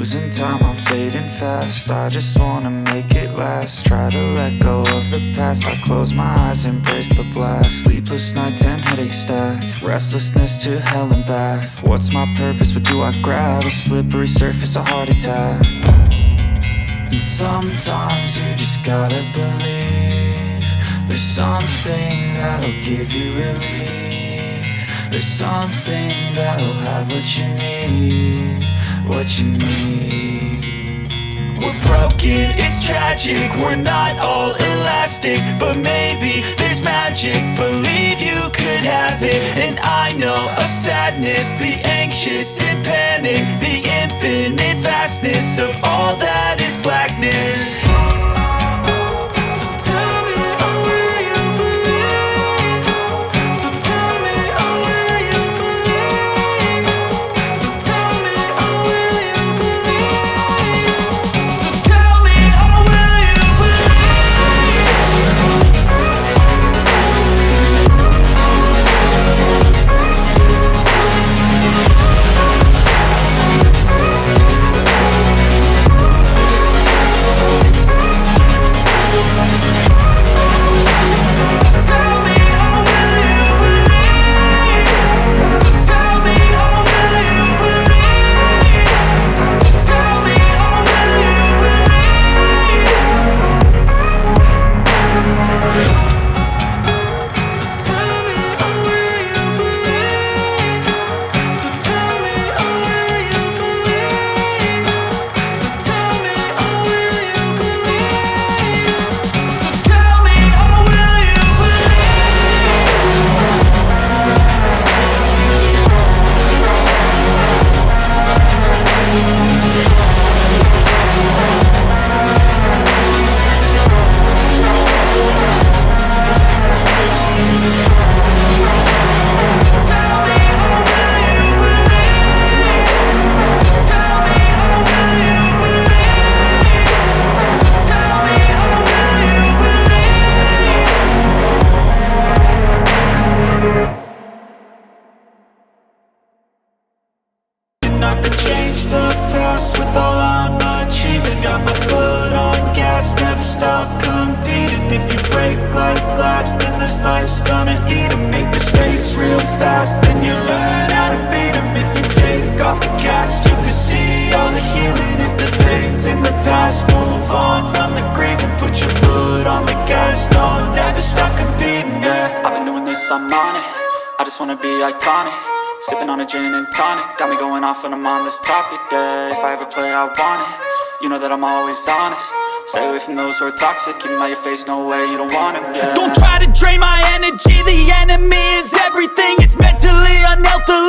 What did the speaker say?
losing time, I'm fading fast. I just wanna make it last. Try to let go of the past. I close my eyes, embrace the blast. Sleepless nights and headaches stack. Restlessness to hell and back. What's my purpose, what do I grab? A slippery surface, a heart attack. And sometimes you just gotta believe there's something that'll give you relief. There's something that'll have what you need, what you need. We're broken, it's tragic, we're not all elastic, but maybe there's magic. Believe you could have it, and I know of sadness, the anxious and panic, the infinite vastness of all that is blackness. I could change the past with all I'm achieving. Got my foot on gas, never stop competing. If you break like glass, then this life's gonna eat 'em. Make mistakes real fast, then you learn how to beat 'em. If you take off the cast, you can see all the healing. If the pain's in the past, move on from the grieving. Put your foot on the gas, no, never stop competing, yeah. I've been doing this, I'm on it. I just wanna be iconic. Sipping on a gin and tonic, got me going off when I'm on this topic, yeah. If I ever play, I want it. You know that I'm always honest. Stay away from those who are toxic. Keep them out your face, no way, you don't want them, yeah. Don't try to drain my energy. The enemy is everything. It's mentally, unhealthily